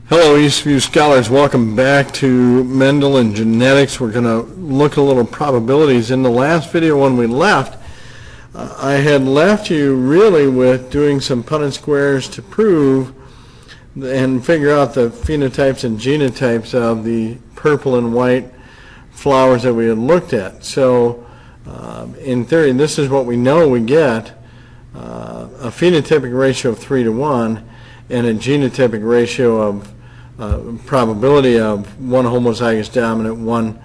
Hello, Eastview scholars. Welcome back to Mendel and Genetics. We're going to look a little probabilities. In the last video when we left, I had left you really with doing some Punnett squares to prove and figure out the phenotypes and genotypes of the purple and white flowers that we had looked at. So in theory, this is what we know we get, a phenotypic ratio of 3:1 and a genotypic ratio of probability of one homozygous dominant, one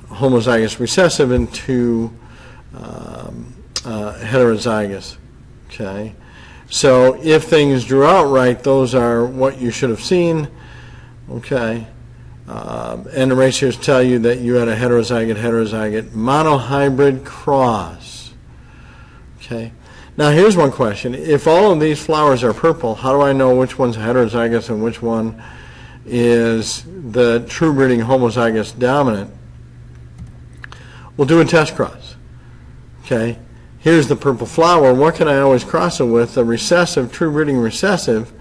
homozygous recessive, and two heterozygous. Okay, so if things drew out right, those are what you should have seen. Okay, and the ratios tell you that you had a heterozygous monohybrid cross. Okay. Now here's one question. If all of these flowers are purple, how do I know which one's heterozygous and which one is the true breeding homozygous dominant? We'll do a test cross. Okay. Here's the purple flower. What can I always cross it with? The recessive, true breeding recessive,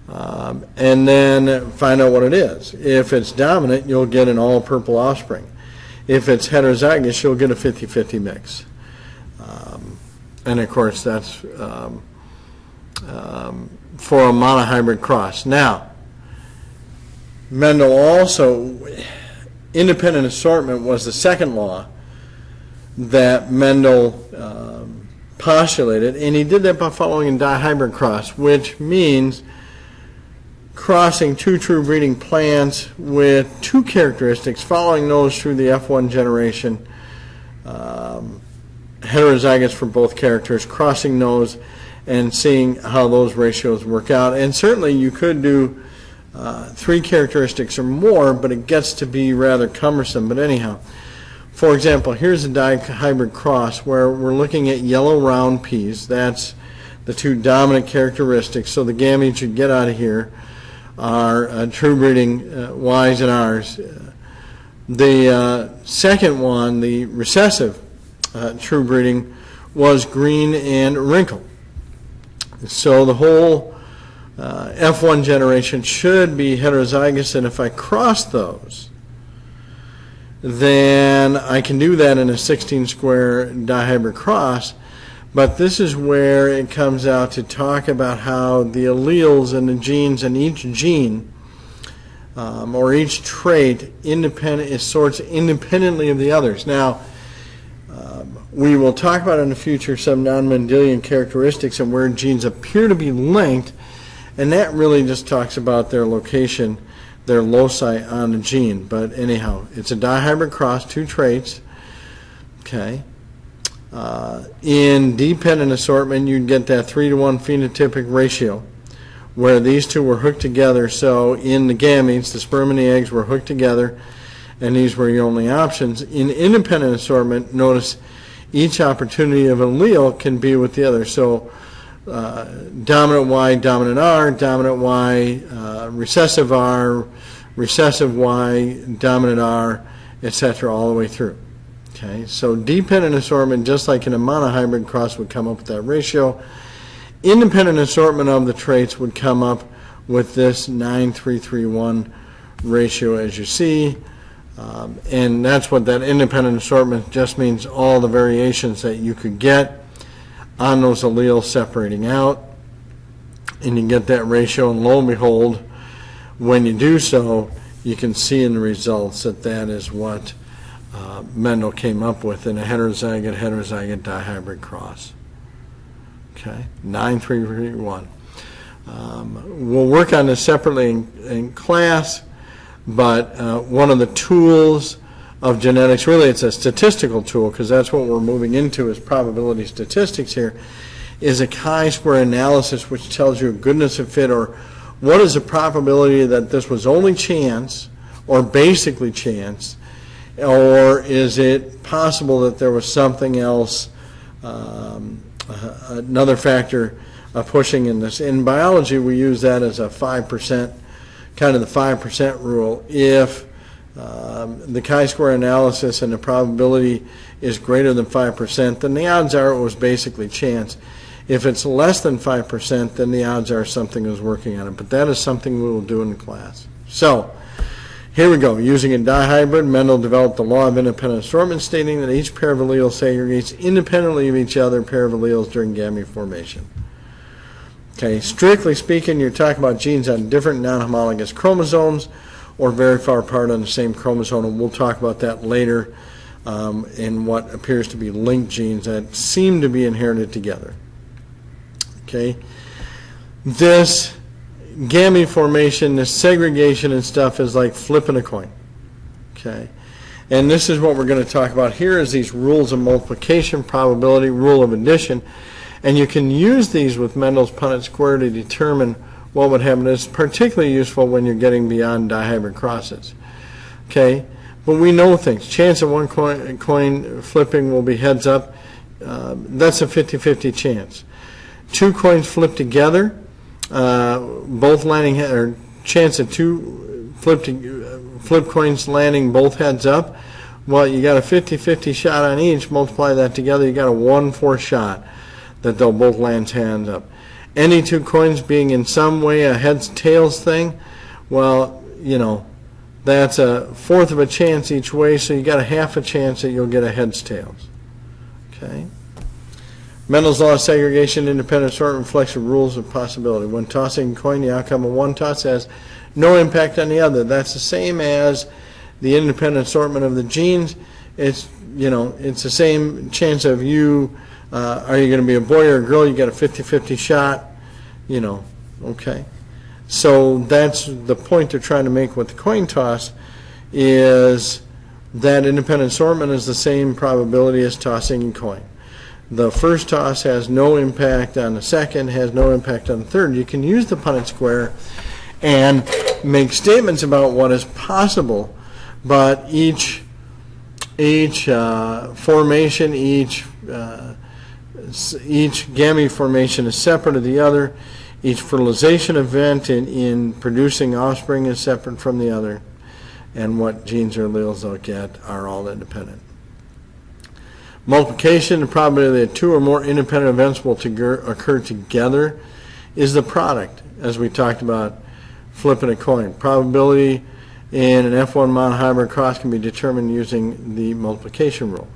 and then find out what it is. If it's dominant, you'll get an all purple offspring. If it's heterozygous, you'll get a 50-50 mix. And of course, that's for a monohybrid cross. Now, Mendel also, independent assortment was the second law that Mendel postulated, and he did that by following a dihybrid cross, which means crossing two true breeding plants with two characteristics, following those through the F1 generation, heterozygous for both characters, crossing those and seeing how those ratios work out. And certainly you could do three characteristics or more, but it gets to be rather cumbersome. But anyhow, for example, here's a dihybrid cross where we're looking at yellow round peas. That's the two dominant characteristics. So the gametes you get out of here are true breeding Ys and Rs. The second one, the recessive true breeding, was green and wrinkle. So the whole F1 generation should be heterozygous, and if I cross those, then I can do that in a 16 square dihybrid cross. But this is where it comes out to talk about how the alleles and the genes in each gene or each trait sorts independently of the others. Now, we will talk about in the future some non-Mendelian characteristics and where genes appear to be linked, and that really just talks about their location, their loci on the gene. But anyhow, it's a dihybrid cross, two traits. Okay. In dependent assortment, you'd get that 3:1 phenotypic ratio where these two were hooked together. So in the gametes, the sperm and the eggs were hooked together, and these were your only options. In independent assortment, notice each opportunity of allele can be with the other. So dominant Y, dominant R, dominant Y, recessive R, recessive Y, dominant R, etc., all the way through. Okay, so dependent assortment, just like in a monohybrid cross, would come up with that ratio. Independent assortment of the traits would come up with this 9:3:1 ratio, as you see. And that's what that independent assortment just means, all the variations that you could get on those alleles separating out, and you get that ratio, and lo and behold, when you do so, you can see in the results that that is what Mendel came up with in a heterozygous dihybrid cross. Okay, 9:3:1. We'll work on this separately in class. But one of the tools of genetics, really it's a statistical tool, because that's what we're moving into is probability statistics here, is a chi-square analysis, which tells you goodness of fit, or what is the probability that this was only chance or basically chance, or is it possible that there was something else, another factor pushing in this. In biology, we use that as a 5%, kind of the 5% rule. If the chi-square analysis and the probability is greater than 5%, then the odds are it was basically chance. If it's less than 5%, then the odds are something is working on it. But that is something we will do in class. So, here we go. Using a dihybrid, Mendel developed the law of independent assortment, stating that each pair of alleles segregates independently of each other pair of alleles during gamete formation. Okay, strictly speaking, you're talking about genes on different non-homologous chromosomes or very far apart on the same chromosome, and we'll talk about that later in what appears to be linked genes that seem to be inherited together. Okay, this gamete formation, this segregation and stuff is like flipping a coin. Okay, and this is what we're going to talk about here is these rules of multiplication, probability, rule of addition, and you can use these with Mendel's Punnett square to determine what would happen. It's particularly useful when you're getting beyond dihybrid crosses. Okay, but we know things. Chance of one coin flipping will be heads up. That's a 50-50 chance. Two coins flip together, both landing, or chance of two flip coins landing both heads up. Well, you got a 50-50 shot on each. Multiply that together, you got a 1/4 shot that they'll both land hands up. Any two coins being in some way a heads tails thing, well, you know, that's a 1/4 of a chance each way, so you got a 1/2 a chance that you'll get a heads tails. Okay. Mendel's law of segregation independent assortment reflects the rules of possibility. When tossing a coin, the outcome of one toss has no impact on the other. That's the same as the independent assortment of the genes. It's, you know, it's the same chance of you, are you going to be a boy or a girl? You get a 50-50 shot, you know, okay. So that's the point they're trying to make with the coin toss, is that independent assortment is the same probability as tossing a coin. The first toss has no impact on the second, has no impact on the third. You can use the Punnett square and make statements about what is possible, but each formation, each gamete formation is separate of the other. Each fertilization event in producing offspring is separate from the other, and what genes or alleles they'll get are all independent. Multiplication, the probability that two or more independent events will occur together, is the product, as we talked about flipping a coin. Probability in an F1 monohybrid cross can be determined using the multiplication rule.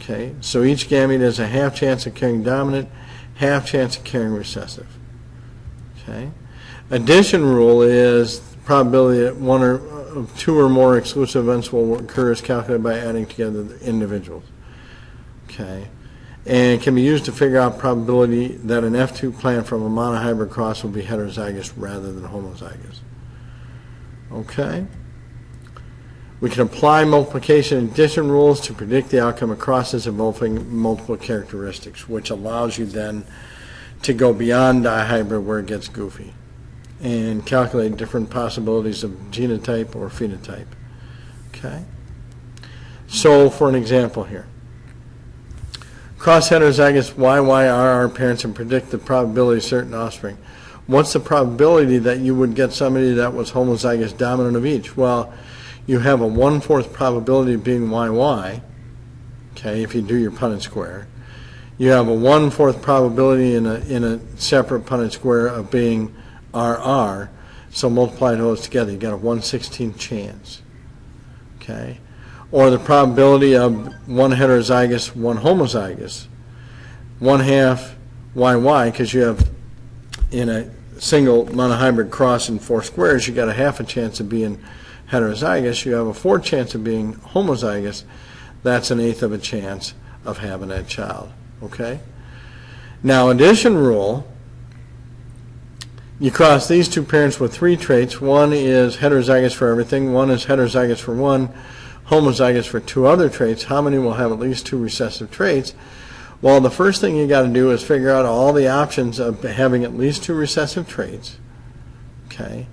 Okay, so each gamete has a 1/2 chance of carrying dominant, 1/2 chance of carrying recessive. Okay, addition rule is the probability that one or two or more exclusive events will occur is calculated by adding together the individuals. Okay, and can be used to figure out probability that an F2 plant from a monohybrid cross will be heterozygous rather than homozygous. Okay, we can apply multiplication and addition rules to predict the outcome of crosses involving multiple characteristics, which allows you then to go beyond dihybrid where it gets goofy and calculate different possibilities of genotype or phenotype. Okay, so for an example here, cross heterozygous YYRR parents and predict the probability of certain offspring. What's the probability that you would get somebody that was homozygous dominant of each? Well, you have a 1/4 probability of being YY, okay, if you do your Punnett square. You have a 1/4 probability in a separate Punnett square of being RR, so multiply those together, you got a 1/16 chance, okay? Or the probability of one heterozygous, one homozygous, 1/2 YY, because you have in a single monohybrid cross in 4 squares, you got a 1/2 a chance of being heterozygous. You have a 4 chance of being homozygous. That's an 1/8 of a chance of having that child. Okay. Now, addition rule. You cross these two parents with 3 traits. One is heterozygous for everything. One is heterozygous for one, homozygous for 2 other traits. How many will have at least 2 recessive traits? Well, the first thing you got to do is figure out all the options of having at least 2 recessive traits. Okay.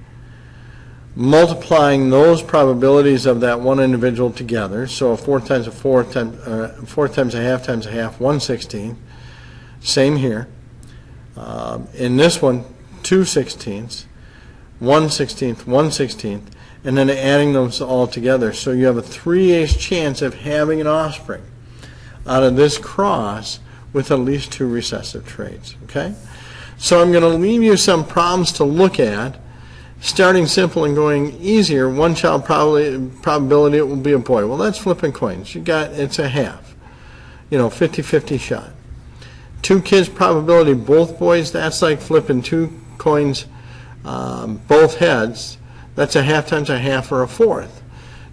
Multiplying those probabilities of that one individual together. So 4 times a 4 times 4 times a half times a half, 1/16. Same here. In this one, 2/16, 1/16, 1/16, and then adding those all together. So you have a 3/8 chance of having an offspring out of this cross with at least 2 recessive traits. Okay? So I'm going to leave you some problems to look at, starting simple and going easier. One child probability it will be a boy. Well, that's flipping coins. It's a half. 50-50 shot. 2 kids probability both boys, that's like flipping 2 coins both heads. That's a half times a half or a fourth.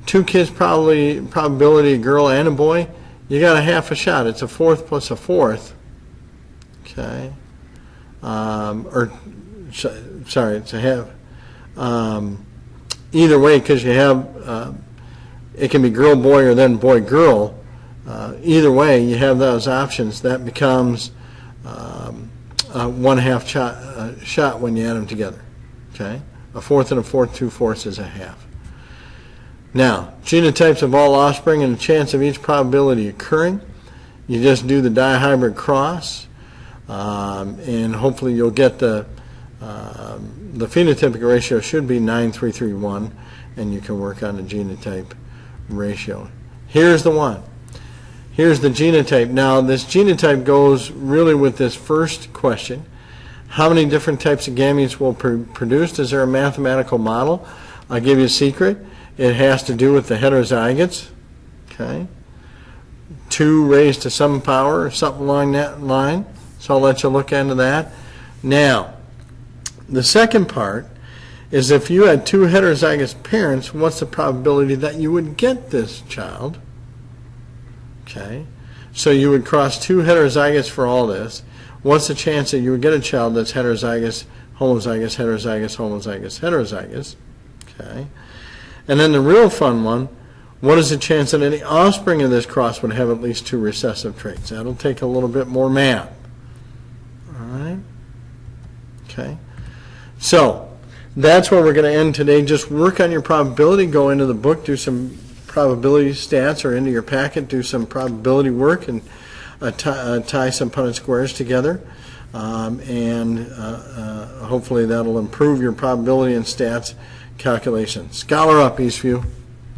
2 kids probability a girl and a boy, you got a half a shot. It's a fourth plus a fourth. Okay. Sorry, it's a half. Either way, because you have, it can be girl, boy, or then boy, girl. Either way, you have those options. That becomes 1/2 shot when you add them together. Okay? A fourth and a fourth, 2/4 is a half. Now, genotypes of all offspring and the chance of each probability occurring. You just do the dihybrid cross, and hopefully you'll get the phenotypic ratio should be 9:3:3:1, and you can work on the genotype ratio. Here's the one. Here's the genotype. Now, this genotype goes really with this first question. How many different types of gametes will be produced? Is there a mathematical model? I'll give you a secret. It has to do with the heterozygotes. Okay? 2 raised to some power or something along that line. So I'll let you look into that. Now, the second part is if you had 2 heterozygous parents, what's the probability that you would get this child? Okay, so you would cross 2 heterozygotes for all this. What's the chance that you would get a child that's heterozygous, homozygous, heterozygous, homozygous, heterozygous? Okay, and then the real fun one, what is the chance that any offspring of this cross would have at least 2 recessive traits? That'll take a little bit more math. All right, okay, so that's where we're going to end today. Just work on your probability, go into the book, do some probability stats, or into your packet, do some probability work, and tie some Punnett squares together, and hopefully that'll improve your probability and stats calculations. Scholar up, Eastview.